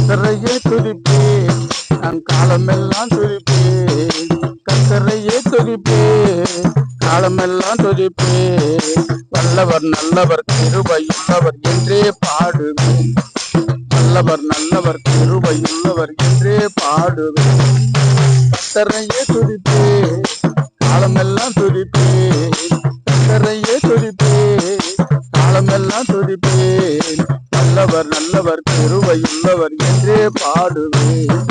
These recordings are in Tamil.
கர்த்தரையே துதிப்பேன், நான் காலமெல்லாம் துதிப்பேன். கர்த்தரையே துதிப்பேன், காலமெல்லாம் துதிப்பேன். வல்லவர் நல்லவர் கிருபையுள்ளவர் என்றே பாடுவேன். வல்லவர் நல்லவர் கிருபையுள்ளவர் என்றே பாடுவேன். கர்த்தரையே துதிப்பேன், காலமெல்லாம் துதிப்பேன். கர்த்தரையே துதிப்பேன், காலமெல்லாம் துதிப்பேன். வல்லவர் நல்லவர் கிருபையுள்ளவர் என்றே பாடுவேன்.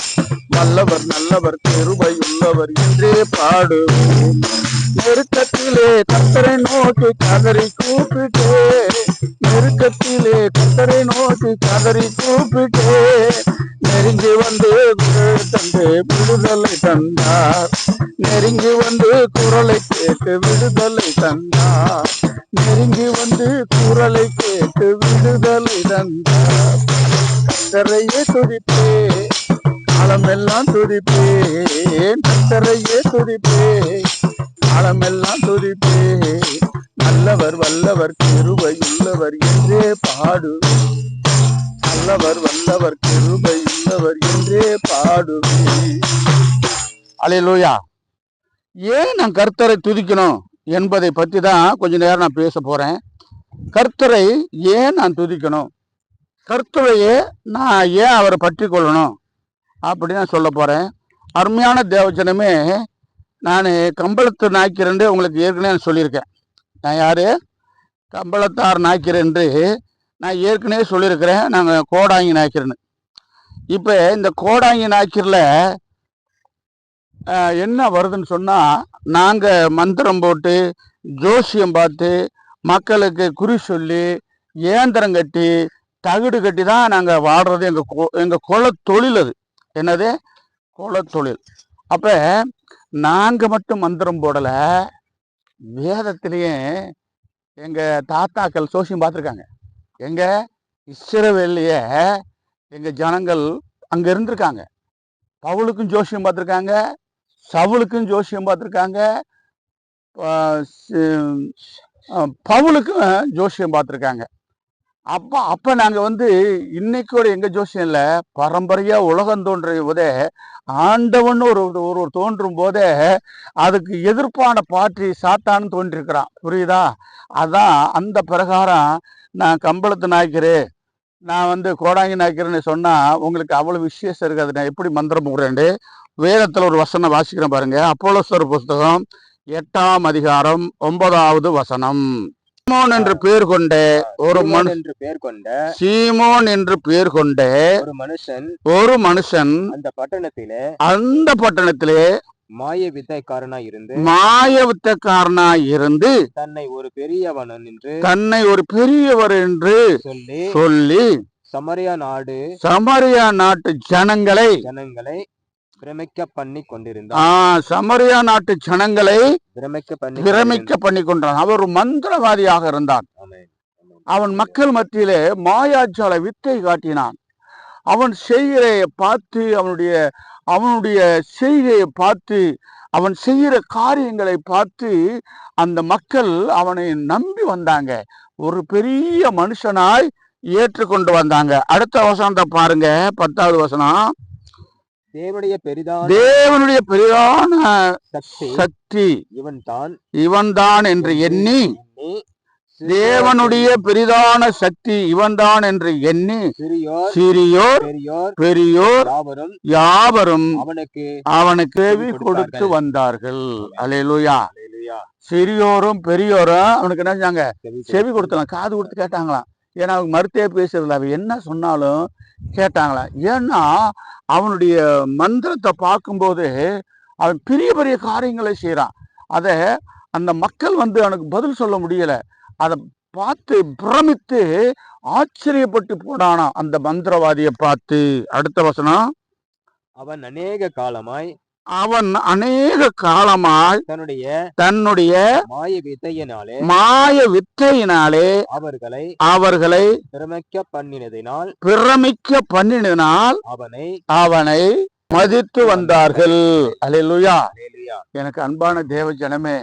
வல்லவர் நல்லவர் கிருபையுள்ளவர் என்றே பாடுவேன். நெருக்கத்திலே கர்த்தரை நோக்கி கதறி கூப்பிட்டே, நெருக்கத்திலே கர்த்தரை நோக்கி கதறி கூப்பிட்டே, நெருங்கி வந்து குரல் தந்து விடுதலை தந்தார். நெருங்கி வந்து குரலை கேட்டு விடுதலை தந்தார். நெருங்கி வந்து குரலை கேட்டு விடுதலை தந்தார். கர்த்தரையே துதிப்பேன், காலமெல்லாம் துதிப்பேன். கர்த்தரையே துதிப்பேன், காலமெல்லாம் துதிப்பேன். நல்லவர் வல்லவர் கிருபையுள்ளவர் என்றே பாடுவேன். நல்லவர் வல்லவர் கிருபையுள்ளவர் என்றே பாடுவேன். அல்லேலூயா. ஏன் நான் கர்த்தரை துதிக்கணும் என்பதை பற்றி தான் கொஞ்ச நேரம் நான் பேச போறேன். கர்த்தரை ஏன் நான் துதிக்கணும், கர்த்தரையே நான் ஏன் அவரை பற்றி கொள்ளணும் அப்படின்னு நான் சொல்ல போறேன். அருமையான தேவஜனமே, நான் கம்பளத்து நாய்க்கிறேன் உங்களுக்கு ஏற்கனவே சொல்லியிருக்கேன். நான் யாரு? கம்பளத்தார் நாய்க்கிறேன் என்று நான் ஏற்கனவே சொல்லியிருக்கிறேன். நாங்கள் கோடாங்கி நாய்க்கிறேன்னு. இப்போ இந்த கோடாங்கி நாய்க்கிறல என்ன வருதுன்னு சொன்னால், நாங்கள் மந்திரம் போட்டு ஜோசியம் பார்த்து மக்களுக்கு குறி சொல்லி ஏந்திரம் கட்டி தகுடு கட்டி தான் நாங்கள் வாடுறது. எங்கள் குல தொழில் அது. என்னது? குல தொழில். அப்போ நாங்கள் மட்டும் மந்திரம் போடலை, வேதத்திலேயே எங்கள் தாத்தாக்கள் ஜோசியம் பார்த்துருக்காங்க. எங்கள் இஸ்ரவேலியே எங்கள் ஜனங்கள் அங்கே இருந்திருக்காங்க. பவுலுக்கும் ஜோசியம் பார்த்துருக்காங்க, சவுலுக்கும் ஜோசியம் பார்த்துருக்காங்க, பவுலுக்கும் ஜோசியம் பார்த்துருக்காங்க. அப்போ நாங்கள் இன்னைக்கோட எங்கள் ஜோசியம் இல்லை, பரம்பரையாக உலகம் தோன்றிய போதே ஆண்டவன் ஒரு தோன்றும் போதே அதுக்கு எதிர்ப்பான பாற்றி சாத்தான்னு தோன்றிருக்கிறான். புரியுதா? அதான் அந்த பிரகாரம் நான் கம்பளத்து நாய்க்கிறேன், நான் கோடாங்கி நாய்க்கிறேன்னு சொன்னால் உங்களுக்கு அவ்வளோ விசேஷம் இருக்காது. நான் எப்படி மந்திரம் போடுறேன்ட்டு வேதத்தில் ஒரு வசனம் வாசிக்கிறேன் பாருங்க. அப்போஸ்தலர் புஸ்தகம் 8ஆம் அதிகாரம் 9வது வசனம். சீமோன் என்று பேர் கொண்ட சீமோன் என்று பேர் கொண்ட ஒரு மனுஷன் அந்த பட்டணத்திலே மாய வித்தைக்காரனாய் இருந்து தன்னை ஒரு பெரியவர் என்று சொல்லி சமரியா நாட்டு ஜனங்களை பிரமிக்க பண்ணி கொண்டிருந்தான். சமரியா நாட்டு ஜனங்களை பிரமிக்க பண்ணி கொண்டான். அவர் ஒரு மந்திரவாதியாக இருந்தான். அவன் மக்கள் மத்தியிலே மாயாஜால வித்தை காட்டினான். அவன் செய்கையை பார்த்து அவனுடைய செய்கையை பார்த்து அவன் செய்கிற காரியங்களை பார்த்து அந்த மக்கள் அவனை நம்பி வந்தாங்க. ஒரு பெரிய மனுஷனாய் ஏற்றுக்கொண்டு வந்தாங்க. அடுத்த வசனத்தை பாருங்க, 10வது வசனம். தேவனுடைய பெரிதான சக்தி இவன்தான் என்று எண்ணி, தேவனுடைய பெரிதான சக்தி இவன்தான் என்று எண்ணி சிறியோர் பெரியோர் யாவரும் அவனுக்கு செவி கொடுத்து வந்தார்கள். அல்லேலூயா. சிறியோரும் பெரியோரும் அவனுக்கு என்ன செஞ்சாங்க? செவி கொடுத்தாங்க, காது கொடுத்து கேட்டாங்களாம். ஏன்னா அவங்க மறுத்தே பேசுறதில்ல, அவன் என்ன சொன்னாலும் கேட்டாங்களாம். ஏன்னா அவனுடைய மந்திரத்தை பார்க்கும்போது அவன் பெரிய பெரிய காரியங்களை செய்யறான். அதை அந்த மக்கள் அவனுக்கு பதில் சொல்ல முடியல. அதை பார்த்து பிரமித்து ஆச்சரியப்பட்டு போனானா அந்த மந்திரவாதியை பார்த்து. அடுத்த வசனம். அவன் அநேக காலமாய் தன்னுடைய மாய வித்தையினாலே அவர்களை பிரமிக்க பண்ணினதினால் அவனை மதித்து வந்தார்கள். அல்லேலூயா. எனக்கு அன்பான தேவ ஜனமே,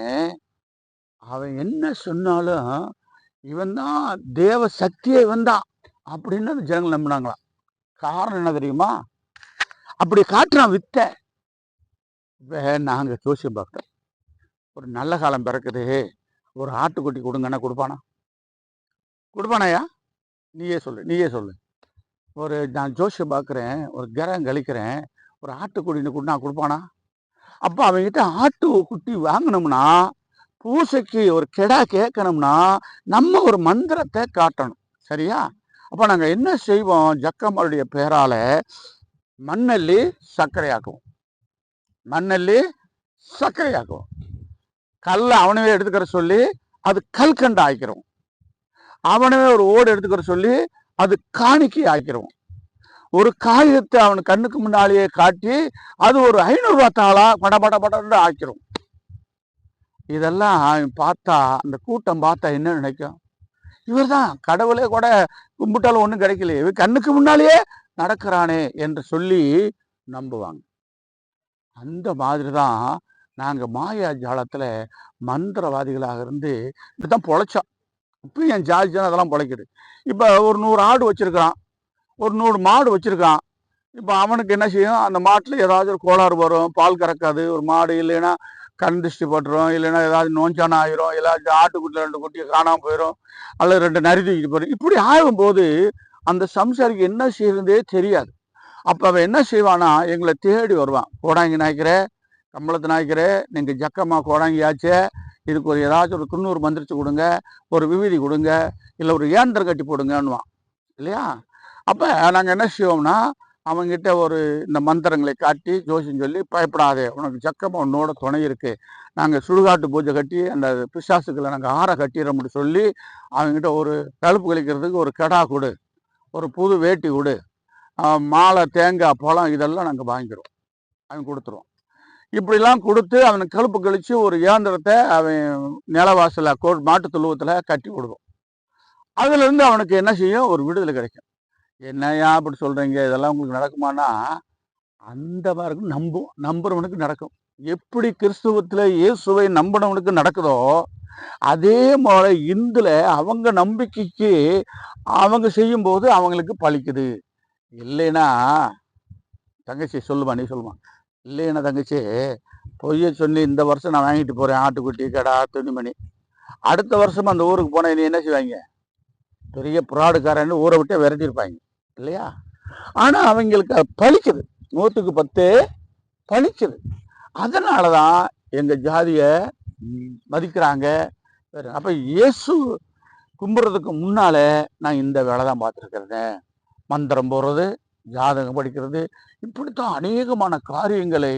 அவன் என்ன சொன்னாலும் இவன் தான் தேவ சக்தியை வந்தான் அப்படின்னு அந்த ஜனங்கள் நம்பினாங்களாம். காரணம் என்ன தெரியுமா? அப்படி காட்டுறான் வித்த. நாங்க ஜோசியம் பார்க்குறோம், ஒரு நல்ல காலம் பிறக்குது, ஒரு ஆட்டுக்குட்டி கொடுங்கன்னா கொடுப்பானா? கொடுப்பானாயா? நீயே சொல்லு. ஒரு நான் ஜோசியம் பார்க்குறேன், ஒரு கிரகம் கழிக்கிறேன், ஒரு ஆட்டுக்குட்டின்னு கூட நான் கொடுப்பானா? அப்போ அவங்ககிட்ட ஆட்டு குட்டி வாங்கினோம்னா, பூசைக்கு ஒரு கெடா கேட்கணும்னா நம்ம ஒரு மந்திரத்தை காட்டணும். சரியா? அப்போ நாங்கள் என்ன செய்வோம்? ஜக்கம்மாளுடைய பேரால மண்ணள்ளி சர்க்கரையாக்குவோம். கல்லை அவனவே எடுத்துக்கிற சொல்லி அது கல்கண்டை ஆக்கிரும். அவனவே ஒரு ஓடு எடுத்துக்கிற சொல்லி அது காணிக்கை ஆக்கிரும். ஒரு காகிதத்தை அவன் கண்ணுக்கு முன்னாலேயே காட்டி அது ஒரு 500 ரூபாய் தாளா பட ஆக்கிரும். இதெல்லாம் பார்த்தா அந்த கூட்டம் பார்த்தா என்ன நினைக்கும்? இவர் தான் கடவுளே கூட கும்பிட்டாலும் ஒன்றும் கிடைக்கலையே, இவர் கண்ணுக்கு முன்னாலேயே நடக்கிறானே என்று சொல்லி நம்புவாங்க. அந்த மாதிரி தான் நாங்கள் மாயா ஜாலத்தில் மந்திரவாதிகளாக இருந்து இப்படிதான் பொழைச்சோம். இப்போ என் ஜாதி அதெல்லாம் பொழைக்குது. இப்போ ஒரு 100 ஆடு வச்சிருக்கிறான், ஒரு 100 மாடு வச்சிருக்கான். இப்போ அவனுக்கு என்ன செய்யும்? அந்த மாட்டில் ஏதாவது ஒரு கோளாறு வரும், பால் கறக்காது ஒரு மாடு, இல்லைன்னா கண் திருஷ்டி பட்டுரும், இல்லைன்னா ஏதாவது நோஞ்சானம் ஆயிரும், ஏதாவது ஆட்டுக்குட்டியில் 2 குட்டியை காணாமல் போயிடும், அல்லது 2 நரி தூக்கிட்டு போயிடும். இப்படி ஆகும்போது அந்த சம்சாரிக்கு என்ன செய்யறதே தெரியாது. அப்போ அவன் என்ன செய்வானா, எங்களை தேடி வருவான். கோடாங்கி நாய்க்கிறே, கம்பளத்து நாய்க்கிறே, நீங்கள் ஜக்கம்மா கோடாங்கியாச்சே, இதுக்கு ஒரு ஏதாச்சும் ஒரு குன்னூர் மந்திரிச்சு கொடுங்க, ஒரு விபூதி கொடுங்க, இல்லை ஒரு ஏந்திரம் கட்டி போடுங்கன்னுவான் இல்லையா? அப்போ நாங்கள் என்ன செய்வோம்னா, அவங்ககிட்ட ஒரு இந்த மந்திரங்களை காட்டி ஜோசியம் சொல்லி, பயப்படாதே, உனக்கு ஜக்கம்மா உன்னோட துணை இருக்கு, நாங்கள் சுடுகாட்டு பூஜை கட்டி அந்த பிசாசுக்களை நாங்கள் ஆற கட்டிடுறோம்னு சொல்லி அவங்ககிட்ட ஒரு கழுப்பு கழிக்கிறதுக்கு ஒரு கெடா கொடு, ஒரு புது வேட்டி கொடு, மாலை, தேங்காய், பழம் இதெல்லாம் நாங்கள் வாங்கிக்கிறோம், அவன் கொடுத்துருவோம். இப்படிலாம் கொடுத்து அவனுக்கு கழுப்பு கழித்து ஒரு இயந்திரத்தை அவன் நிலவாசல மாட்டு தொழுவத்தில் கட்டி விடுவோம். அதுலேருந்து அவனுக்கு என்ன செய்யும்? ஒரு விடுதலை கிடைக்கும். என்னையா அப்படி சொல்கிறீங்க, இதெல்லாம் உங்களுக்கு நடக்குமானா? அந்த மாதிரி நம்புறவனுக்கு நடக்கும். எப்படி கிறிஸ்துவத்தில் இயேசுவை நம்பினவனுக்கு நடக்குதோ அதே போல இந்துல அவங்க நம்பிக்கைக்கு அவங்க செய்யும்போது அவங்களுக்கு பலிக்குது. இல்லைன்னா தங்கச்சி சொல்லுமா, நீ சொல்லுமா, இல்லைன்னா தங்கச்சி பொய்ய சொல்லி இந்த வருஷம் நான் வாங்கிட்டு போகிறேன் ஆட்டுக்குட்டி, கடா, துணிமணி, அடுத்த வருஷம் அந்த ஊருக்கு போனேன் நீ என்ன செய்வாங்க? பெரிய புறாடுக்காரன்னு ஊரை விட்டே விரட்டியிருப்பாங்க இல்லையா? ஆனால் அவங்களுக்கு பலிக்குது, 100க்கு 10 பலிக்குது. அதனால தான் எங்கள் ஜாதியை மதிக்கிறாங்க. அப்போ இயேசு கும்பிட்றதுக்கு முன்னால நான் இந்த வேலை தான் பார்த்துருக்கிறேன். மந்திரம் போடுறது, ஜாதகம் படிக்கிறது, இப்படித்தான் அநேகமான காரியங்களை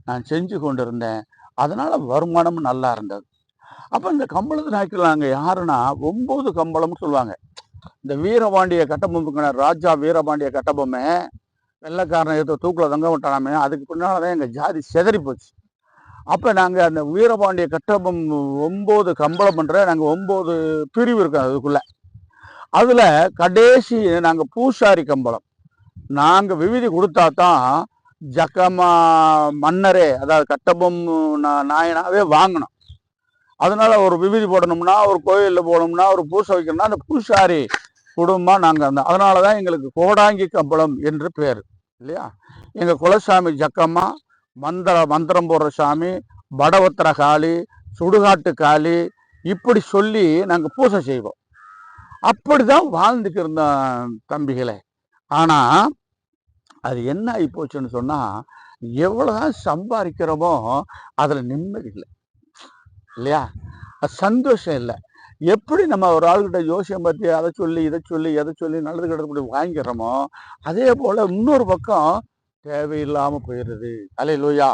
நான் செஞ்சு கொண்டு இருந்தேன். அதனால வருமானமும் நல்லா இருந்தது. அப்போ இந்த கம்பளத்து நாய்க்கள் நாங்கள் யாருன்னா 9 கம்பளம்னு சொல்லுவாங்க. இந்த வீரபாண்டிய கட்டபொம்மை, ராஜா வீரபாண்டிய கட்டபொம்மை வெள்ளைக்காரனை எடுத்து தூக்கில் தொங்க விட்டானாமே, அதுக்கு பின்னால்தான் எங்கள் ஜாதி செதறி போச்சு. அப்போ நாங்கள் அந்த வீரபாண்டிய கட்டபொம் 9 கம்பளம் பண்ணுற நாங்கள் 9 பிரிவு இருக்கோம். அதுக்குள்ளே அதில் கடைசி நாங்கள் பூசாரி கம்பளம். நாங்கள் விபூதி கொடுத்தா தான் ஜக்கம்மா மன்னரே, அதாவது கட்டபொம் நாயனாவே வாங்கணும். அதனால ஒரு விபூதி போடணும்னா, ஒரு கோயிலில் போகணும்னா, ஒரு பூசை வைக்கணும்னா அந்த பூசாரி குடும்பம் நாங்கள் அதனால தான் எங்களுக்கு கோடாங்கி கம்பளம் என்று பேர் இல்லையா? எங்கள் குலசாமி ஜக்கம்மா, மந்திரம் போடுற சாமி, படவத்திர காளி, சுடுகாட்டு காளி, இப்படி சொல்லி நாங்கள் பூசை செய்வோம். அப்படிதான் வாழ்ந்துக்கு இருந்தோம் தம்பிகளே. ஆனால் அது என்ன ஆகி போச்சுன்னு சொன்னால், எவ்வளோதான் சம்பாதிக்கிறோமோ அதில் நிம்மதி இல்லை இல்லையா? சந்தோஷம் இல்லை. எப்படி நம்ம ஒரு ஆள்கிட்ட ஜோசியம் பற்றி அதை சொல்லி இதை சொல்லி எதை சொல்லி நல்லது கிடப்படி வாங்கிக்கிறோமோ, அதே போல் இன்னொரு பக்கம் தேவையில்லாமல் போயிடுது. அல்லேலூயா.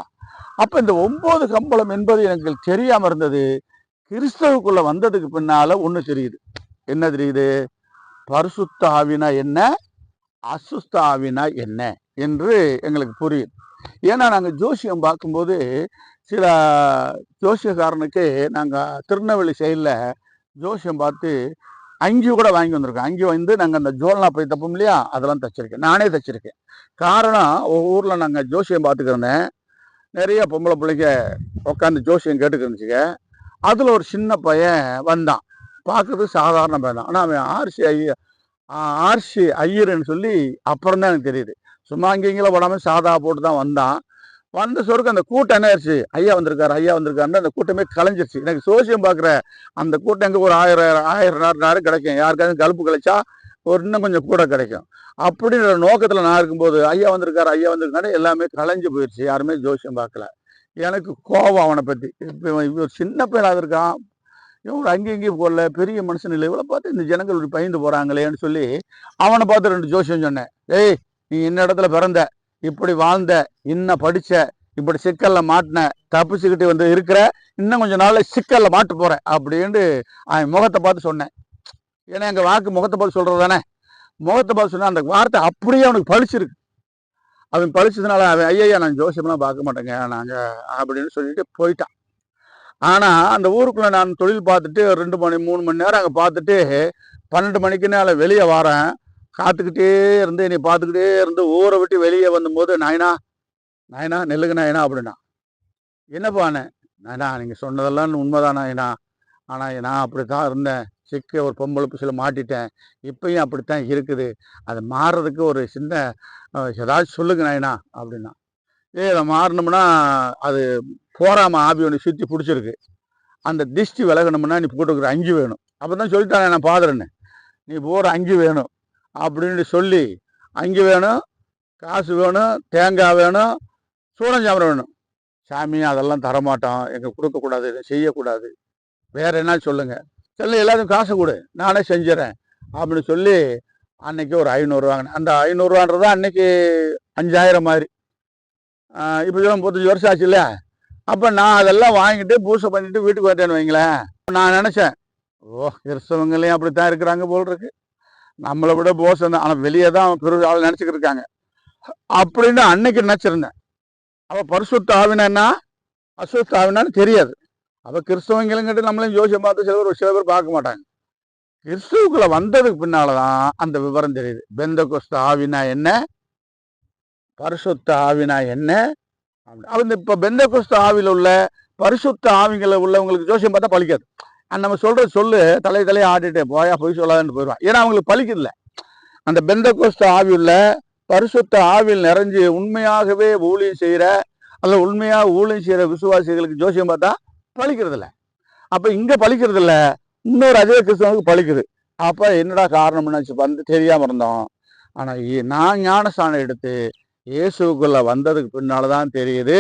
அப்போ இந்த 9 கம்பளம் என்பது எனக்கு தெரியாமல் இருந்தது. கிறிஸ்தவுக்குள்ளே வந்ததுக்கு பின்னால் ஒன்று தெரியுது. என்ன தெரியுது? பரிசுத்த ஆவினா என்ன, அசுஸ்த ஆவினா என்ன என்று எங்களுக்கு புரியுது. ஏன்னா நாங்கள் ஜோசியம் பார்க்கும்போது சில ஜோசியக்காரனுக்கு நாங்கள் திருநெல்வேலி சைடில் ஜோசியம் பார்த்து அங்கி கூட வாங்கி வந்திருக்கோம். அங்கி வந்து நாங்கள் அந்த ஜோல்னா போய் தப்போம் இல்லையா, அதெல்லாம் தைச்சிருக்கேன், நானே தைச்சிருக்கேன். காரணம், ஊரில் நாங்கள் ஜோசியம் பார்த்துக்கிறேன், நிறைய பொம்பளை பிள்ளைங்க உட்காந்து ஜோசியம் கேட்டுக்கிருந்துச்சுங்க. அதில் ஒரு சின்ன பையன் வந்தான், பார்க்குறது சாதாரண பையன் தான். ஆனால் அவன் ஆர்சி ஐயர்ன்னு சொல்லி அப்புறம் தான் எனக்கு தெரியுது. சும்மா இங்கெங்கில போடாமல் சாதா போட்டு தான் வந்தான். வந்த சொருக்கு அந்த கூட்டம் என்ன ஆயிடுச்சு, ஐயா வந்திருக்காரு ஐயா வந்திருக்காருன்னு அந்த கூட்டமே கலைஞ்சிருச்சு. எனக்கு சோசியம் பார்க்குற அந்த கூட்டம் எங்கே ஒரு 1000 கிடைக்கும், யாருக்காவது கழுப்பு கிடைச்சா ஒரு இன்னும் கொஞ்சம் கூட கிடைக்கும். அப்படின்ற நோக்கத்தில் நான் இருக்கும்போது ஐயா வந்திருக்காரு ஐயா வந்திருக்காரு எல்லாமே கலைஞ்சு போயிடுச்சு. யாருமே ஜோசியம் பார்க்கல. எனக்கு கோபம் அவனை பற்றி. இப்போ இவர் சின்ன பையனாக இருக்கான், இவங்க அங்கேயும் இங்கேயும் போடல, பெரிய மனுஷன் இல்லை, இவ்வளோ பார்த்து இந்த ஜனங்கள் இப்படி பயந்து போகிறாங்களேன்னு சொல்லி அவனை பார்த்து 2 ஜோசியம் சொன்னேன். ஏய், நீ இன்ன இடத்துல பிறந்த, இப்படி வாழ்ந்த, இன்னும் படிச்ச, இப்படி சிக்கல்ல மாட்டின, தப்பிச்சுக்கிட்டு வந்து இருக்கிற, இன்னும் கொஞ்சம் நாள்ல சிக்கல்ல மாட்டு போறேன் அப்படின்னு அவன் முகத்தை பார்த்து சொன்னேன். ஏன்னா எங்க வாக்கு முகத்தை பார்த்து சொல்றது தானே. முகத்தை பார்த்து சொன்னா அந்த வார்த்தை அப்படியே அவனுக்கு பழிச்சிருக்கு. அவன் பழிச்சதுனால அவன் ஐயா நான் ஜோசியம்லாம் பார்க்க மாட்டேங்க நாங்க அப்படின்னு சொல்லிட்டு போயிட்டான். ஆனா அந்த ஊருக்குள்ள நான் தொழில் பார்த்துட்டு 2 மணி 3 மணி நேரம் அங்கே பார்த்துட்டு 12 மணிக்குனால வெளியே வரேன். காத்துக்கிட்டே இருந்து என்னை பார்த்துக்கிட்டே இருந்து ஊரை விட்டு வெளியே வந்தபோது நாயனா நாயனா நெல்லுங்க நாயனா அப்படின்னா. என்னப்பாண்ணே? நாயனா நீங்கள் சொன்னதெல்லாம் உண்மைதான் நாயனா, ஆனால் நான் அப்படித்தான் இருந்தேன், சிக்க ஒரு பொம்பளை பிசில மாட்டிட்டேன், இப்பயும் அப்படித்தான் இருக்குது, அது மாறுறதுக்கு ஒரு சின்ன ஏதாச்சும் சொல்லுங்க நாயனா அப்படின்னா. அதை மாறணும்னா அது போறாம ஆபி ஒன்று சுற்றி பிடிச்சிருக்கு, அந்த திஷ்டி விலகணும்னா நீ போட்டுக்கிற அங்கி வேணும். அப்போ தான் சொல்லிட்டானே நான் பாதுறேன்னு, நீ போகிற அங்கி வேணும் அப்படின்னு சொல்லி அங்கி வேணும், காசு வேணும், தேங்காய் வேணும், சூடஞ்சாமரம் வேணும். சாமி அதெல்லாம் தரமாட்டோம், எங்க கொடுக்கக்கூடாது, செய்யக்கூடாது, வேற என்ன சொல்லுங்க. சரி எல்லாத்தையும் காசு கொடு நானே செஞ்சிடறேன் அப்படின்னு சொல்லி அன்னைக்கு ஒரு 500 வாங்கினேன். அந்த 500 அன்னைக்கு 5000 மாதிரி. இப்போ 35 வருஷம் ஆச்சு இல்லை. அப்போ நான் அதெல்லாம் வாங்கிட்டு பூசை பண்ணிட்டு வீட்டுக்கு வந்தேன்னு வைங்களேன். நான் நினச்சேன், ஓ கிறிஸ்தவங்களையும் அப்படித்தான் இருக்கிறாங்க போல் இருக்கு, நம்மளை விட போசம் தான், ஆனால் வெளியே தான் பெரிய ஆள் நினச்சிக்கிட்டு இருக்காங்க அப்படின்னு அன்னைக்கு நினச்சிருந்தேன். அவ பரிசுத்த ஆவினா அசுத்த ஆவினான்னு தெரியாது. அவ கிறிஸ்தவங்களுங்கிட்ட நம்மளையும் ஜோசியம் பார்த்து சில பேர் பார்க்க மாட்டாங்க. கிறிஸ்துவுக்குள்ள வந்ததுக்கு பின்னாலதான் அந்த விவரம் தெரியுது. பெந்தகோஸ்து ஆவினா என்ன, பரிசுத்த ஆவினா என்ன. அவங்க இப்ப பெந்தகோஸ்து ஆவில உள்ள பரிசுத்த ஆவிகளை உள்ளவங்களுக்கு ஜோசியம் பார்த்தா பழிக்காது. நம்ம சொல்றது சொல்லு தலையை ஆடிட்டு போயா போய் சொல்லாதுன்னு போயிடுவான். ஏன்னா அவங்களுக்கு பழிக்குதுல்ல. அந்த பெந்தகோஸ்து ஆவி உள்ள பரிசுத்த ஆவியில் நிறைஞ்சு உண்மையாகவே ஊழியம் செய்யற அல்ல உண்மையாக ஊழியம் செய்யற விசுவாசிகளுக்கு ஜோசியம் பார்த்தா பழிக்கிறது இல்லை. அப்ப இங்க பழிக்கிறது இல்லை, இன்னொரு அதே கிறிஸ்தவனுக்கு பழிக்குது. அப்ப என்னடா காரணம்னு வந்து தெரியாம இருந்தோம். ஆனா நான் ஞானஸ்தானம் எடுத்து இயேசுக்குள்ள வந்ததுக்கு பின்னால்தான் தெரியுது,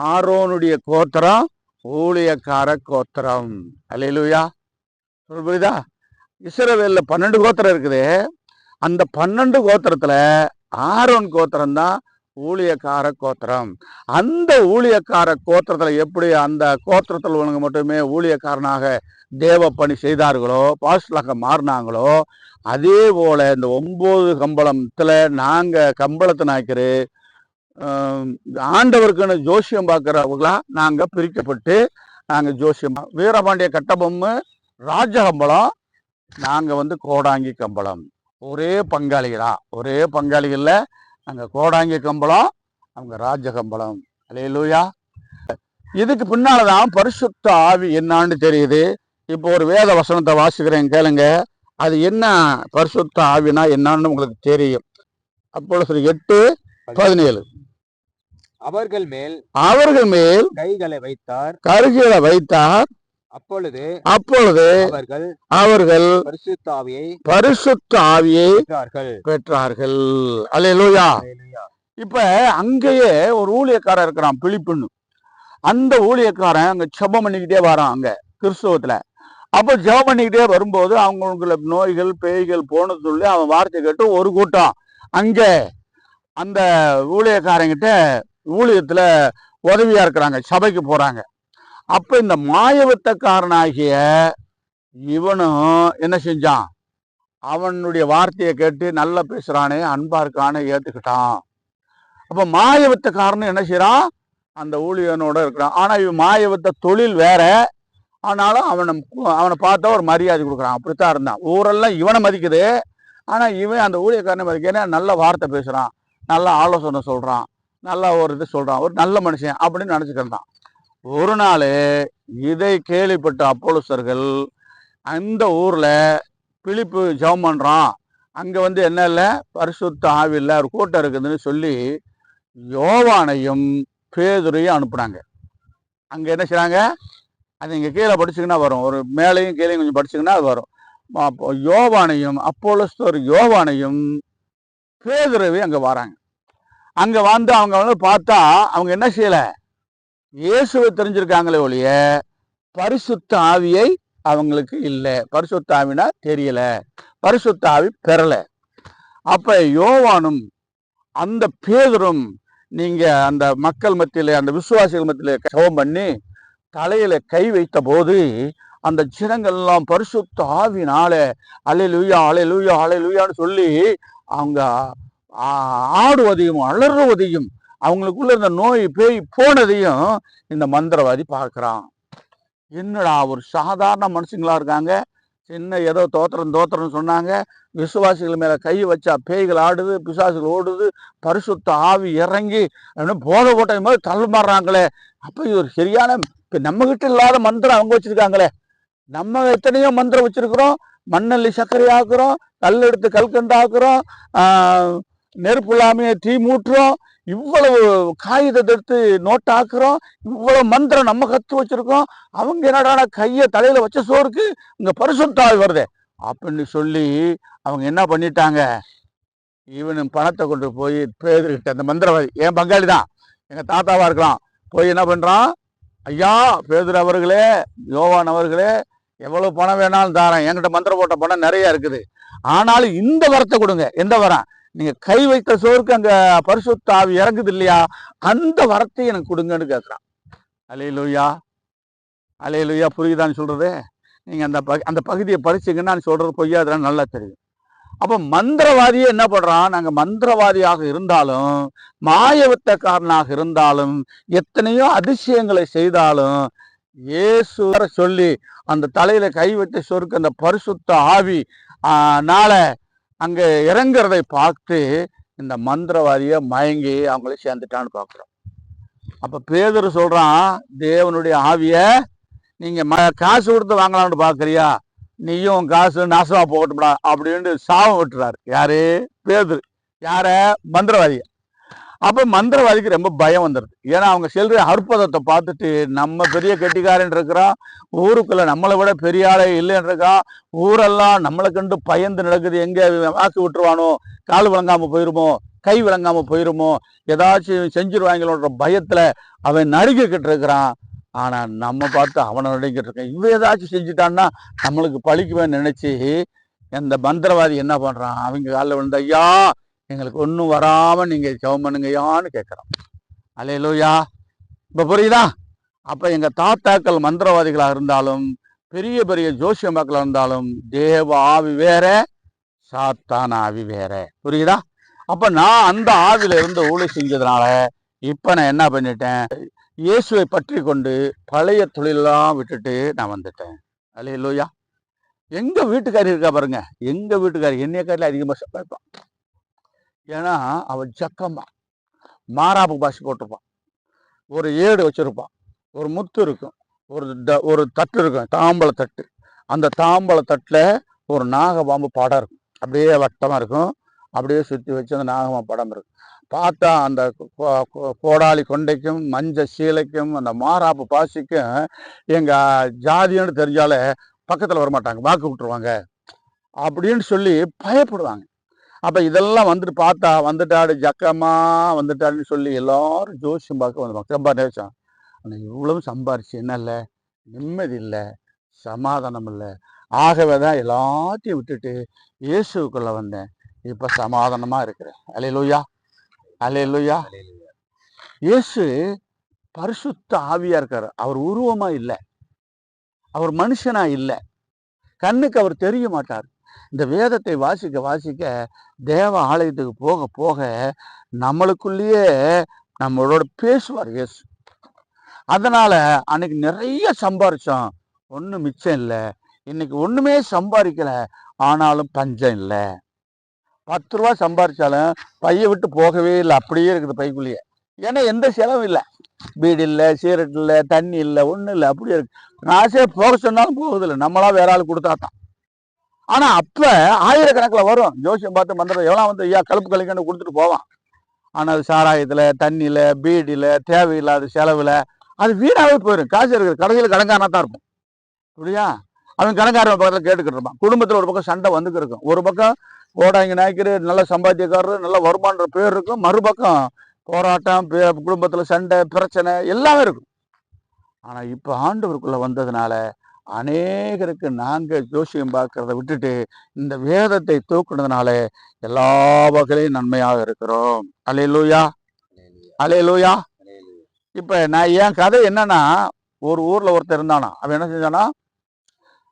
ஆரோனுடைய கோத்திரம் ஊழியக்கார கோத்திரம். அல்லேலூயா. புரியுதா? இஸ்ரவேல்ல 12 கோத்திரம் இருக்குது. அந்த 12 கோத்திரத்துல ஆரோன் கோத்திரம் தான் ஊழியக்கார கோத்திரம். அந்த ஊழியக்கார கோத்திரத்துல எப்படி அந்த கோத்திரத்தில் உள்ளவங்க மட்டுமே ஊழியக்காரனாக தேவ பணி செய்தார்களோ, பாஸ்டராக மாறினாங்களோ, அதே போல இந்த 9 கம்பளத்துல நாங்க கம்பளத்தை நாய்க்கிற ஆண்டவருக்குன்னு ஜோசியம் பார்க்கிறவங்களா நாங்க பிரிக்கப்பட்டு நாங்க ஜோசியம். வீரபாண்டிய கட்டபொம்மு ராஜகம்பளம், நாங்க கோடாங்கி கம்பளம். ஒரே பங்காளிகள்ல நாங்க கோடாங்கி கம்பளம், அவங்க ராஜகம்பளம். அல்லேலூயா. இதுக்கு பின்னாலதான் பரிசுத்த ஆவி என்னான்னு தெரியுது. இப்போ ஒரு வேத வசனத்தை வாசிக்கிறேன் கேளுங்க. அது என்ன பரிசுத்த ஆவினா என்னன்னு உங்களுக்கு தெரியும். அப்பொழுது 8:17 அவர்கள் மேல் கைகளை வைத்தார். அப்பொழுது அவர்கள் பரிசுத்த ஆவியை பெற்றார்கள். அல்லேலூயா. இப்ப அங்கேயே ஒரு ஊழியக்காரன் இருக்கிறான் பிலிப்புன்னு. அந்த ஊழியக்காரன் அங்க ஜெபம் பண்ணிக்கிட்டே வரான் அங்க கிறிஸ்தவத்துல. அப்ப ஜெபம் பண்ணிக்கிட்டே வரும்போது அவங்களுக்கு நோய்கள் பேய்கள் போனது சொல்லி அவன் வார்த்தை கேட்டு ஒரு கூட்டம் அங்க அந்த ஊழியக்காரங்கிட்ட ஊழியத்துல உதவியா இருக்கிறாங்க, சபைக்கு போறாங்க. அப்ப இந்த மாயவித்தக்காரனாகிய இவனும் என்ன செஞ்சான், அவனுடைய வார்த்தையை கேட்டு நல்லா பேசுறானே, அன்பா இருக்கானே, ஏத்துக்கிட்டான். அப்ப மாயவித்தக்காரன் என்ன செய்யறான், அந்த ஊழியனோட இருக்கிறான். ஆனா இவன் மாயவித்த தொழில் வேற, ஆனாலும் அவனை பார்த்தா ஒரு மரியாதை கொடுக்குறான். அப்படித்தான் இருந்தான். ஊரெல்லாம் இவனை மதிக்குது, ஆனா இவன் அந்த ஊழியக்காரனை மதிக்க நல்ல வார்த்தை பேசுறான், நல்ல ஆலோசனை சொல்றான், நல்ல ஒரு இது சொல்றான், ஒரு நல்ல மனுஷன் அப்படின்னு நினைச்சுக்கிட்டான். ஒரு நாள் இதை கேள்விப்பட்ட அப்போஸ்தலர்கள் அந்த ஊர்ல பிலிப்பு ஜெபம் பண்றான், அங்க என்ன இல்லை, பரிசுத்த ஆவி இல்லை, ஒரு கூட்டம் இருக்குதுன்னு சொல்லி யோவானையும் பேதுரையும் அனுப்புனாங்க. அங்க என்ன செய்றாங்க, அது நீங்க கீழே படிச்சீங்கன்னா வரும், ஒரு மேலையும் கீழே கொஞ்சம் படிச்சீங்கன்னா அது வரும். யோவானையும் அப்போஸ்தலர் யோவானையும் பேதுருவையும் அங்க வராங்க. அங்க அவங்க பார்த்தா அவங்க என்ன செய்யல, இயேசுவை தெரிஞ்சிருக்காங்களே ஒழிய பரிசுத்த ஆவியை அவங்களுக்கு இல்லை. பரிசுத்த ஆவினா தெரியல, பரிசுத்த ஆவி பெறல. அப்ப யோவானும் அந்த பேதுரும் நீங்க அந்த மக்கள் மத்தியில, அந்த விசுவாசிகள் மத்தியில ஜெபம் பண்ணி தலையில கை வைத்த போது அந்த ஜனங்கள் எல்லாம் பரிசுத்த ஆவினால அல்லேலூயா அல்லேலூயா அல்லேலூயான்னு சொல்லி அவங்க ஆடுவதையும் அலறுவதையும் அவங்களுக்குள்ள இருந்த நோய் பேய் போனதையும் இந்த மந்திரவாதி பார்க்கிறான். என்னடா ஒரு சாதாரண மனுஷங்களா இருக்காங்க, சின்ன ஏதோ தோத்திரம் சொன்னாங்க, விசுவாசிகள் மேல கை வச்சா பேய்கள் ஆடுது, பிசாசுகள் ஓடுது, பரிசுத்த ஆவி இறங்கி போதை போட்ட மாதிரி தள்ளுமாறுறாங்களே. அப்ப இது ஒரு சரியான, நம்ம கிட்ட இல்லாத மந்திரம் அவங்க வச்சிருக்காங்களே. நம்ம எத்தனையோ மந்திரம் வச்சிருக்கிறோம், மண்ணல்லி சர்க்கரை ஆக்குறோம், கல் எடுத்து கல்கண்டு ஆக்குறோம், நெருப்பு இல்லாம தீ மூட்டுறோம், இவ்வளவு காகிதத்தை எடுத்து நோட்டாக்குறோம், இவ்வளவு மந்திரம் நம்ம கத்து வச்சிருக்கோம். அவங்க என்னடா கையை தலையில வச்ச சோறுக்கு இங்க பரிசுத்த ஆவி வருதே அப்படின்னு சொல்லி அவங்க என்ன பண்ணிட்டாங்க, இவனும் பணத்தை கொண்டு போய் பேதுருக்கிட்ட, அந்த மந்திரவாதி என் பங்காளி தான், எங்க தாத்தாவா இருக்கலாம், போய் என்ன பண்றான், ஐயா பேதுரு அவர்களே, யோவான் அவர்களே, எவ்வளவு பணம் வேணாலும் தாரேன், என்கிட்ட மந்திரம் போட்ட பணம் நிறைய இருக்குது, ஆனாலும் இந்த வரத்தை கொடுங்க. எந்த வரம், நீங்க கை வைத்த சோருக்கு அங்க பரிசுத்த ஆவி இறங்குது இல்லையா, அந்த வரத்தை எனக்கு கொடுங்கன்னு கேட்கிறான். அல்லேலூயா அல்லேலூயா. புரியுதான்னு சொல்றது, நீங்க அந்த பகுதியை படிச்சீங்கன்னா நான் சொல்றது பொய்யாதுன்னு நல்லா தெரியும். அப்ப மந்திரவாதியே என்ன பண்றான், நாங்க மந்திரவாதியாக இருந்தாலும் மாயவித்தக்காரனாக இருந்தாலும் எத்தனையோ அதிசயங்களை செய்தாலும் இயேசு சொல்லி அந்த தலையில கை வைத்த சோருக்கு அந்த பரிசுத்த ஆவி நாள அங்க இறங்குறதை பார்த்து இந்த மந்திரவாதிய மயங்கி அவங்கள சேர்ந்துட்டான்னு பார்க்குறோம். அப்ப பேதுரு சொல்றான், தேவனுடைய ஆவிய நீங்க காசு கொடுத்து வாங்கலாம்னு பாக்குறியா, நீயும் காசு நாசமா போகட்டும்டா அப்படின்னு சாபம் விட்டுறாரு. யாரு, பேதுரு. யார, மந்திரவாதிய. அப்ப மந்திரவாதிக்கு ரொம்ப பயம் வந்துடுது. ஏன்னா அவங்க செல்ற அற்புதத்தை பார்த்துட்டு நம்ம பெரிய கெட்டிக்காரன் இருக்கிறோம், ஊருக்குள்ள நம்மளை விட பெரிய ஆளே இல்லைன்னு இருக்கான், ஊரெல்லாம் நம்மளை கண்டு பயந்து நடக்குது, எங்க வாக்கு விட்டுருவானோ, கால் விளங்காம போயிருமோ, கை விளங்காம போயிருமோ, ஏதாச்சும் செஞ்சிருவாங்களோன்ற பயத்துல அவன் நடுக்கிட்டு இருக்கிறான். ஆனா நம்ம பார்த்து அவனை நடுக்கிட்டு இருக்கான், இவன் ஏதாச்சும் செஞ்சுட்டான்னா நம்மளுக்கு பழிக்குவேன்னு நினைச்சு இந்த மந்திரவாதி என்ன பண்றான், அவங்க காலில் விழுந்த, ஐயா எங்களுக்கு ஒன்றும் வராம நீங்க ஜெபம் பண்ணுங்கயான்னு கேட்கிறான். அல்லேலூயா. இப்ப புரியுதா? அப்ப எங்க தாத்தாக்கள் மந்திரவாதிகளா இருந்தாலும் பெரிய பெரிய ஜோசிய மக்களா இருந்தாலும் தேவ ஆவி வேற, சாத்தான ஆவி வேற. புரியுதா? அப்ப நான் அந்த ஆவில இருந்து ஊழி செஞ்சதுனால இப்ப நான் என்ன பண்ணிட்டேன், இயேசுவை பற்றி கொண்டு பழைய தொழிலெல்லாம் விட்டுட்டு நான் வந்துட்டேன். அல்லேலூயா. எங்க வீட்டுக்காரி இருக்கா பாருங்க, எங்க வீட்டுக்காரி என்னைய காட்டில அதிகமா சம்பாதிப்பான். ஏன்னா அவன் ஜக்கம்மா, மாறாப்பு பாசி போட்டிருப்பான், ஒரு ஏடு வச்சிருப்பான், ஒரு முத்து இருக்கும், ஒரு தட்டு இருக்கும், தாம்பழ தட்டு. அந்த தாம்பழ தட்டுல ஒரு நாகபாம்பு படம் இருக்கும், அப்படியே வட்டமா இருக்கும், அப்படியே சுற்றி வச்சு அந்த நாகபாம்பு படம் இருக்கும். பார்த்தா அந்த கோடாலி கொண்டைக்கும் மஞ்ச சீலைக்கும் அந்த மாறாப்பு பாசிக்கும் எங்க ஜாதின்னு தெரிஞ்சாலே பக்கத்துல வரமாட்டாங்க, வாக்கு விட்டுருவாங்க அப்படின்னு சொல்லி பயப்படுவாங்க. அப்ப இதெல்லாம் வந்துட்டு பார்த்தா வந்துட்டாடு ஜக்கமா வந்துட்டாடுன்னு சொல்லி எல்லாரும் ஜோசியம் பார்க்க வந்துடுவாங்க. ரொம்ப நேசம், ஆனால் இவ்வளவு சம்பாரிச்சு என்ன இல்லை, நிம்மதி இல்லை, சமாதானம் இல்லை. ஆகவே தான் எல்லாத்தையும் விட்டுட்டு இயேசுக்குள்ள வந்தேன், இப்ப சமாதானமா இருக்கிறேன். அல்லேலூயா அல்லேலூயா. இயேசு பரிசுத்த ஆவியா இருக்காரு. அவர் உருவமா இல்லை, அவர் மனுஷனா இல்லை, கண்ணுக்கு அவர் தெரிய மாட்டார். இந்த வேதத்தை வாசிக்க வாசிக்க தேவ ஆலயத்துக்கு போக போக நம்மளுக்குள்ளேயே நம்மளோட பேசுவார் இயேசு. அதனால அன்னைக்கு நிறைய சம்பாரிச்சோம், ஒன்றும் மிச்சம் இல்லை. இன்னைக்கு ஒண்ணுமே சம்பாதிக்கல, ஆனாலும் பஞ்சம் இல்லை. 10 ரூபா சம்பாரிச்சாலும் பைய விட்டு போகவே இல்லை, அப்படியே இருக்குது பைக்குள்ளேயே. ஏன்னா எந்த செலவும் இல்லை, வீடு இல்லை, சீரட் இல்லை, தண்ணி இல்லை, ஒன்றும் இல்லை, அப்படியே இருக்கு. காசே போக சொன்னாலும் போகுதில்லை, நம்மளா வேற ஆள் கொடுத்தாதான். ஆனா அப்ப ஆயிரக்கணக்கில் வரும். ஜோசியம் பார்த்து மந்திரம் எவ்வளோ வந்து ஐயா கழுப்பு கழிக்கண்டு கொடுத்துட்டு போவான். ஆனா அது சாராயத்துல, தண்ணியில, பீடியில, தேவையில்லாத செலவுல அது வீணாவே போயிடும். காசு இருக்குது, கடைசியில் கடன்காரனா தான் இருப்போம். புரியா? அவன் கடன்காரன் பக்கத்தில் கேட்டுக்கிட்டு இருப்பான். குடும்பத்துல ஒரு பக்கம் சண்டை வந்துக்கு இருக்கும். ஒரு பக்கம் ஓடாங்க நாய்க்கிற நல்ல சம்பாத்தியக்காரர், நல்ல வருமானன்ற பேர் இருக்கும். மறுபக்கம் போராட்டம், குடும்பத்துல சண்டை, பிரச்சனை எல்லாமே இருக்கும். ஆனா இப்ப ஆண்டவருக்குள்ள வந்ததுனால அநேகருக்கு நாங்க ஜோசியம் பார்க்கறத விட்டுட்டு இந்த வேதத்தை தூக்குனதுனால எல்லா வகையிலும் நன்மையாக இருக்கிறோம். அல்லேலூயா, அல்லேலூயா. இப்ப நான் என் கதை என்னன்னா, ஒரு ஊர்ல ஒருத்தர் இருந்தானா. அவன் என்ன செஞ்சானா,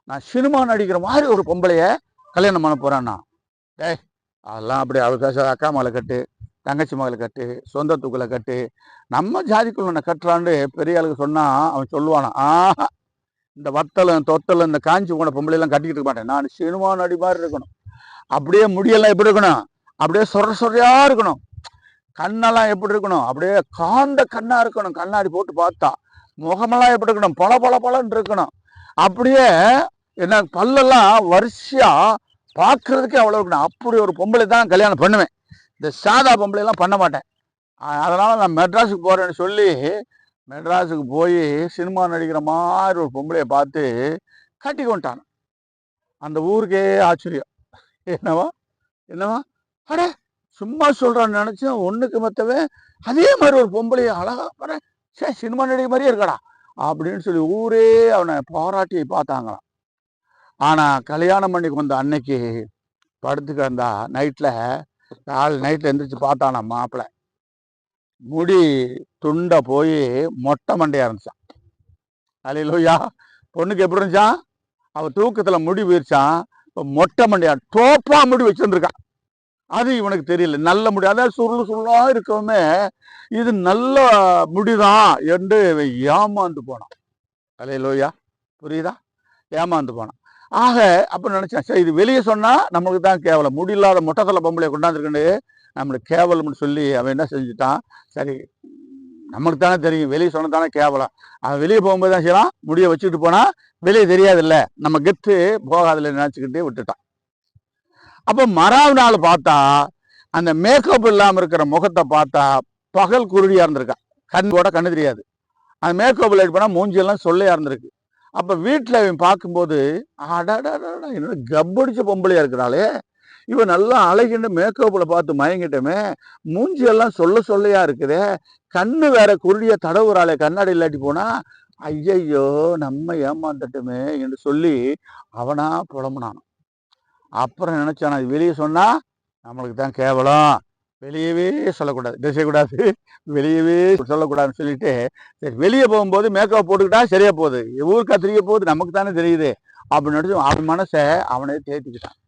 நான் சினிமா நடிக்கிற மாதிரி ஒரு பொம்பளைய கல்யாணம் பண்ண போறான்னா. டேய், அதெல்லாம் அப்படி அவளுக்கு அக்கா மகளை கட்டு, தங்கச்சி மகளை கட்டு, சொந்த தூக்கில கட்டு, நம்ம ஜாதிக்குள்ள கட்டுறான்னு பெரிய ஆளுக்கு சொன்னா அவன் சொல்லுவானா, இந்த வத்தலும் தொத்தலும் இந்த காஞ்சி போன பொம்பளையெல்லாம் கட்டிக்கிட்டு இருக்க மாட்டேன். நான் சினிமா நடி மாதிரி இருக்கணும். அப்படியே முடியெல்லாம் எப்படி இருக்கணும், அப்படியே சொறையா இருக்கணும். கண்ணெல்லாம் எப்படி இருக்கணும், அப்படியே காந்த கண்ணா இருக்கணும். கண்ணாடி போட்டு பார்த்தா முகமெல்லாம் எப்படி இருக்கணும், பல பல பலன்னு இருக்கணும். அப்படியே என்ன பல்லெல்லாம் வரிசையா பார்க்கறதுக்கே அவ்வளோ இருக்கணும். அப்படி ஒரு பொம்பளை தான் கல்யாணம் பண்ணுவேன். இந்த சாதா பொம்பளையெல்லாம் பண்ண மாட்டேன். அதனால நான் மெட்ராஸுக்கு போறேன்னு சொல்லி மெட்ராஸுக்கு போய் சினிமா நடிக்கிற மாதிரி ஒரு பொம்பளையை பார்த்து கட்டி கொண்டான். அந்த ஊருக்கே ஆச்சரியம். என்னவா என்னவா அட சும்மா சொல்றான்னு நினைச்சேன். ஒண்ணுக்கு மத்தவே அதே மாதிரி ஒரு பொம்பளைய அழகா பாரு, சே சினிமா நடிகை மாதிரியே இருக்கடா அப்படின்னு சொல்லி ஊரே அவனை பாராட்டி பார்த்தாங்களாம். ஆனா கல்யாணம் பண்ணி வந்த அன்னைக்கு படுத்துக்க இருந்தா நைட்ல எந்திரிச்சு பார்த்தானா மாப்பிள்ளை முடி துண்டை போய் மொட்டை மண்டையா இருந்துச்சான். அல்லேலூயா. பொண்ணுக்கு எப்படி இருந்துச்சான், அவ தூக்கத்துல முடி வீர்ச்சான். இப்போ மொட்டை மண்டையா டோப்பா முடி வச்சுருக்கான். அது இவனுக்கு தெரியல. நல்ல முடி, அதாவது சுருளா இருக்கவுமே இது நல்ல முடிதான் என்று ஏமாந்து போனான். அல்லேலூயா. புரியுதா? ஏமாந்து போனான். ஆக அப்ப நினைச்சேன், சரி இது வெளியே சொன்னா நம்மளுக்கு தான் கேவலம், முடியில்லாத மொட்டத்தலை பொம்பளைய கொண்டாந்துருக்குன்னு நம்மளுக்கு கேவலம்னு சொல்லி அவன் என்ன செஞ்சுட்டான், சரி நமக்கு தானே தெரியும், வெளியே சொன்ன தானே கேவலம், அவன் வெளியே போகும்போது தான் செய்யலாம், முடிய வச்சுக்கிட்டு போனா வெளியே தெரியாதுல்ல, நம்ம கெத்து போகாதுல நினைச்சுக்கிட்டே விட்டுட்டான். அப்ப மறாவது நாள் பார்த்தா அந்த மேக்கப் இல்லாம இருக்கிற முகத்தை பார்த்தா பகல் குருடியா இருந்திருக்கா. கண்ணு தெரியாது. அந்த மேக்கப் லைட் பண்ணா மூஞ்சியெல்லாம் சொல்லையா இருந்திருக்கு. அப்ப வீட்டுல இவன் பார்க்கும்போது என்னோட கப்படிச்ச பொம்பளையா இருக்கிறாளே, இவன் நல்லா அழகின்னு மேக்கப்ல பார்த்து மயங்கிட்டமே, மூஞ்சி எல்லாம் சொல்லையா இருக்குதே, கண்ணு வேற குருடிய தடவுறாளே கண்ணாடி இல்லாட்டி போனா, ஐயையோ நம்ம ஏமாந்துட்டுமே என்று சொல்லி அவனா புலம்புனான். அப்புறம் நினைச்சான், அது வெளியே சொன்னா நம்மளுக்கு தான் கேவலம், வெளியவே சொல்லக்கூடாது, செய்யக்கூடாது, வெளியவே சொல்லக்கூடாதுன்னு சொல்லிட்டு சரி வெளியே போகும்போது மேக்கப் போட்டுக்கிட்டா சரியா போகுது, ஊருக்கு கத்திரிக்க போகுது நமக்கு தானே தெரியுது அப்படின்னு நினைச்சு அவன் மனசை அவனே தேத்திக்கிட்டான்.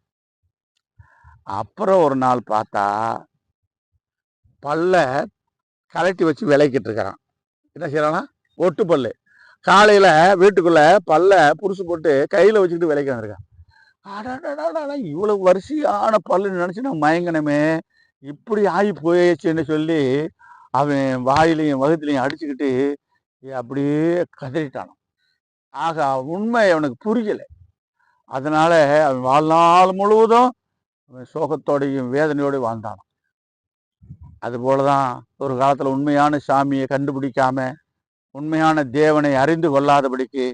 அப்புறம் ஒரு நாள் பார்த்தா பல்ல கலட்டி வச்சு விளக்கிட்டு இருக்கிறான். என்ன செய்யறானா, ஒட்டு பல்லு. காலையில வீட்டுக்குள்ள பல்ல புருசு போட்டு கையில வச்சுக்கிட்டு விளக்கி வந்திருக்கான். இவ்வளவு வரிசையான பல்லுன்னு நினைச்சு நான் மயங்கனமே, இப்படி ஆகி போயிடுச்சுன்னு சொல்லி அவன் வாயிலையும் வகுத்துலையும் அடிச்சுக்கிட்டு அப்படியே கதறிட்டான். ஆக உண்மை அவனுக்கு புரியல. அதனால அவன் வாழ்நாள் முழுவதும் அவன் சோகத்தோடையும் வேதனையோடையும் வாழ்ந்தான். அது போலதான் ஒரு காலத்துல உண்மையான சாமியை கண்டுபிடிக்காம உண்மையான தேவனை அறிந்து கொள்ளாதபடிக்கு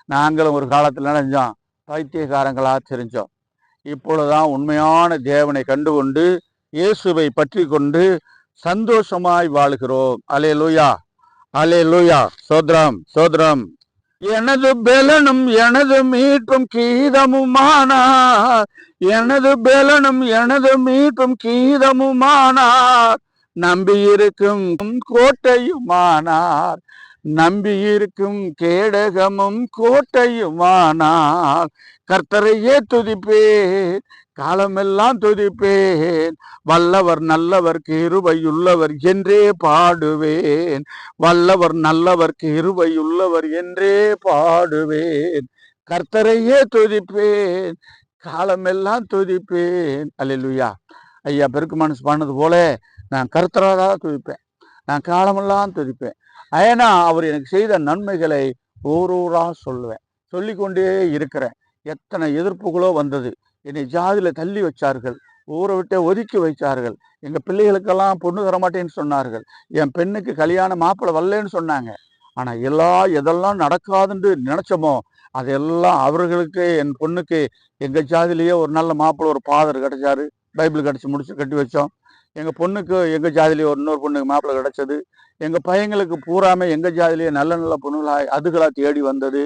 நாங்களும் ஒரு காலத்துல நினைஞ்சோம், பைத்தியக்காரங்களா தெரிஞ்சோம். இப்பொழுதுதான் உண்மையான தேவனை கண்டுகொண்டு இயேசுவை பற்றி கொண்டு சந்தோஷமாய் வாழ்கிறோம். அல்லேலூயா, அல்லேலூயா. சோத்ரம் சோத்ரம். எனது பெலனும் எனது மீட்பும் கீதமுமானார், எனது பெலனும் எனது மீட்பும் கீதமுமானார், நம்பியிருக்கும் கோட்டையுமானார், நம்பியிருக்கும் கேடகமும் கோட்டையுமானார். கர்த்தரையே துதிப்பேன், காலமெல்லாம் துதிப்பேன், வல்லவர் நல்லவர் கிருபையுள்ளவர் என்றே பாடுவேன், வல்லவர் நல்லவர் கிருபையுள்ளவர் என்றே பாடுவேன், கர்த்தரையே துதிப்பேன், காலமெல்லாம் துதிப்பேன். அல்லேலூயா. ஐயா பெருக்கு மனசு பண்ணது போல நான் கர்த்தராக துதிப்பேன், நான் காலமெல்லாம் துதிப்பேன். ஏன்னா அவர் எனக்கு செய்த நன்மைகளை ஒவ்வொருவராக சொல்லுவேன், சொல்லிக்கொண்டே இருக்கிறேன். எத்தனை எதிர்ப்புகளோ வந்தது, என்னை ஜாதியில தள்ளி வச்சார்கள், ஊரை விட்டு ஒதுக்கி வைச்சார்கள், எங்க பிள்ளைகளுக்கெல்லாம் பொண்ணு தர மாட்டேன்னு சொன்னார்கள், என் பெண்ணுக்கு கல்யாண மாப்பிள்ளை வரலன்னு சொன்னாங்க. ஆனா எதெல்லாம் நடக்காதுன்னு நினைச்சோமோ அதெல்லாம் அவர்களுக்கு, என் பொண்ணுக்கு எங்க ஜாதியிலேயே ஒரு நல்ல மாப்பிள்ளை, ஒரு ஃபாதர் கிடைச்சாரு, பைபிள் கிடைச்சி முடிச்சு கட்டி வச்சோம். எங்க பொண்ணுக்கு எங்க ஜாதியிலேயே இன்னொரு பொண்ணுக்கு மாப்பிள்ளை கிடைச்சது. எங்க பையங்களுக்கு பூராமே எங்க ஜாதியிலேயே நல்ல நல்ல பொண்ணுகளா அதுகளா தேடி வந்தது.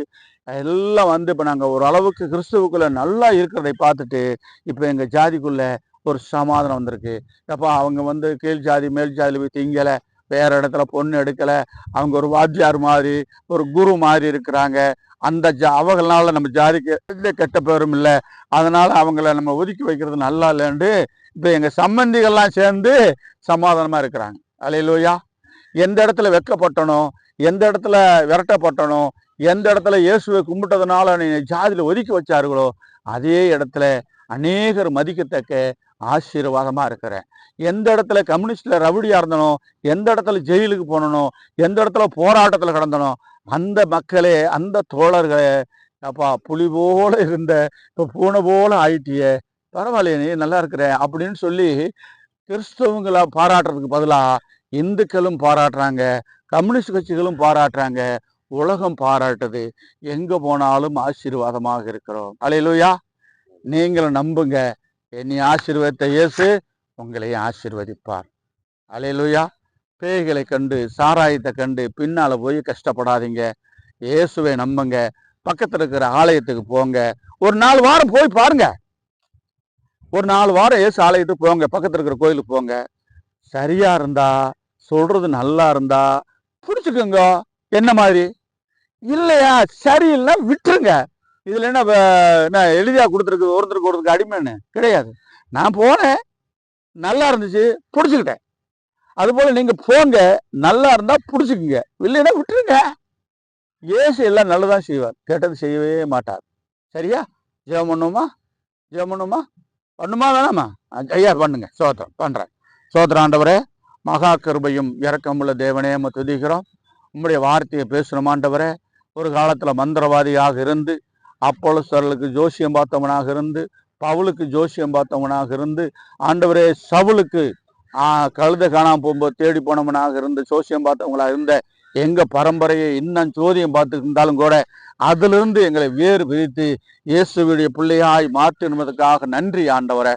எல்லாம் இப்ப நாங்க ஒரு அளவுக்கு கிறிஸ்துவுக்குள்ள நல்லா இருக்கிறதை பார்த்துட்டு இப்ப எங்க ஜாதிக்குள்ள ஒரு சமாதானம் வந்திருக்கு. அப்ப அவங்க கீழ் ஜாதி மேல் ஜாதியில போய் திங்கல, வேற இடத்துல பொண்ணு எடுக்கல, அவங்க ஒரு வாத்தியார் மாதிரி ஒரு குரு மாதிரி இருக்கிறாங்க. அந்த அவங்களால நம்ம ஜாதிக்கு எந்த கெட்ட பேரும் இல்லை, அதனால அவங்கள நம்ம ஒதுக்கி வைக்கிறது நல்லா இல்லைன்னு இப்ப எங்க சம்பந்திகள்லாம் சேர்ந்து சமாதானமா இருக்கிறாங்க. அல்லேலூயா. எந்த இடத்துல வெக்கப்பட்டனோ, எந்த இடத்துல விரட்டப்பட்டனோ, எந்த இடத்துல இயேசுவை கும்பிட்டதுனால நீ ஜாதியில ஒதுக்கி வச்சார்களோ அதே இடத்துல அநேகர் மதிக்கத்தக்க ஆசீர்வாதமா இருக்கிறேன். எந்த இடத்துல கம்யூனிஸ்ட்ல ரவுடியா இருந்தனோ, எந்த இடத்துல ஜெயிலுக்கு போனனோ, எந்த இடத்துல போராட்டத்துல கிடந்தனோ அந்த மக்களே, அந்த தோழர்களே, அப்பா புலி போல இருந்த இப்ப பூனை போல ஆயிட்டியே, பரவாயில்லையே நீ நல்லா இருக்கிற அப்படின்னு சொல்லி கிறிஸ்தவங்களா பாராட்டுறதுக்கு பதிலா இந்துக்களும் பாராட்டுறாங்க, கம்யூனிஸ்ட் கட்சிகளும் பாராட்டுறாங்க, உலகம் பாராட்டுது. எங்க போனாலும் ஆசீர்வாதமாக இருக்கிறோம். அல்லேலூயா. நீங்களும் நம்புங்க, என்னை ஆசீர்வதித்த இயேசு உங்களையும் ஆசீர்வதிப்பார். அல்லேலூயா. பேய்களை கண்டு சாராயத்தை கண்டு பின்னால போய் கஷ்டப்படாதீங்க. இயேசுவை நம்புங்க. பக்கத்துல இருக்கிற ஆலயத்துக்கு போங்க. ஒரு 4 வாரம் போய் பாருங்க. ஒரு 4 வாரம் இயேசு ஆலயத்துக்கு போங்க, பக்கத்துல இருக்கிற கோயிலுக்கு போங்க. சரியா இருந்தா, சொல்றது நல்லா இருந்தா பிடிச்சுக்கோங்க. என்ன மாதிரி இல்லையா, சரியில்லைன்னா விட்டுருங்க. இதுல என்ன எளிதா கொடுத்துருக்கு, ஒருத்தருக்கு அடிமைன்னு கிடையாது. நான் போனேன், நல்லா இருந்துச்சு, பிடிச்சுக்கிட்டேன். அது போல நீங்க போங்க, நல்லா இருந்தா பிடிச்சுக்குங்க, இல்லைன்னா விட்டுருங்க. இயேசு எல்லாம் நல்லதான் செய்வார், கெட்டது செய்யவே மாட்டார். சரியா? ஜெபம் பண்ணுமா? ஜெபம் பண்ணுமா? பண்ணுமா வேணாமா? ஐயா பண்ணுங்க. சோத்திரம் பண்றேன். சோத்திரம் ஆண்டவரே, மகா கிருபையும் இரக்கமுள்ள தேவனே, நம்ம துதிக்கிறோம். உம்முடைய வார்த்தையை பேசணும் ஆண்டவரே. ஒரு காலத்துல மந்திரவாதியாக இருந்து, அப்போஸ்தலர்களுக்கு ஜோசியம் பார்த்தவனாக இருந்து, பவுலுக்கு ஜோசியம் பார்த்தவனாக இருந்து, ஆண்டவரே சவுலுக்கு கழுத காணாம போகும்போது தேடி போனவனாக இருந்து ஜோசியம் பார்த்தவங்களா இருந்த எங்க பரம்பரையை இன்னும் ஜோதியம் பார்த்துட்டு இருந்தாலும் கூட அதிலிருந்து எங்களை வேறு பிரித்து இயேசுவுடைய பிள்ளையாய் மாற்றினதுக்காக நன்றி ஆண்டவரை.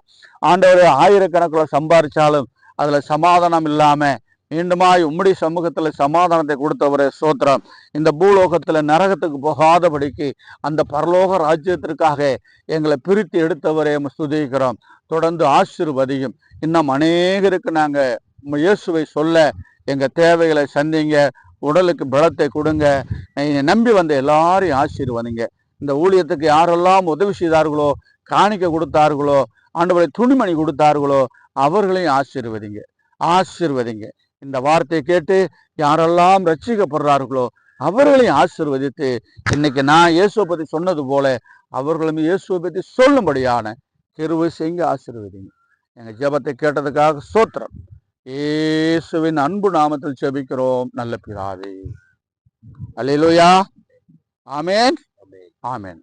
ஆண்டவரை ஆயிரக்கணக்கில் சம்பாதிச்சாலும் அதுல சமாதானம் இல்லாம மீண்டுமாய் உம்முடைய சமூகத்துல சமாதானத்தை கொடுத்தவரே சோத்திரம். இந்த பூலோகத்துல நரகத்துக்கு போகாதபடிக்கு அந்த பரலோக ராஜ்யத்திற்காக எங்களை பிரித்து எடுத்தவரே ஸ்துதிக்கிறோம். தொடர்ந்து ஆசீர்வதியும். இன்னும் அநேகருக்கு நாங்க இயேசுவை சொல்ல எங்க தேவைகளை சந்திங்க, உடலுக்கு பலத்தை கொடுங்க. நம்பி வந்த எல்லாரையும் ஆசீர்வதிங்க. இந்த ஊழியத்துக்கு யாரெல்லாம் உதவி செய்தார்களோ, காணிக்க கொடுத்தார்களோ, ஆண்டவரை துணிமணி கொடுத்தார்களோ அவர்களையும் ஆசீர்வதிங்க, ஆசீர்வதிங்க. இந்த வார்த்தையை கேட்டு யாரெல்லாம் ரட்சிக்கப்படுறார்களோ அவர்களையும் ஆசீர்வதித்து இன்னைக்கு நான் இயேசுவை பத்தி சொன்னது போல அவர்களும் இயேசுவை பத்தி சொல்லும்படியான கிருபை செய்யுங்க, ஆசீர்வதிங்க. எங்க ஜெபத்தை கேட்டதுக்காக ஸ்தோத்திரம். இயேசுவின் அன்பு நாமத்தில் ஜெபிக்கிறோம் நல்ல பிதாவே. அல்லேலூயா. ஆமென். ஆமென்.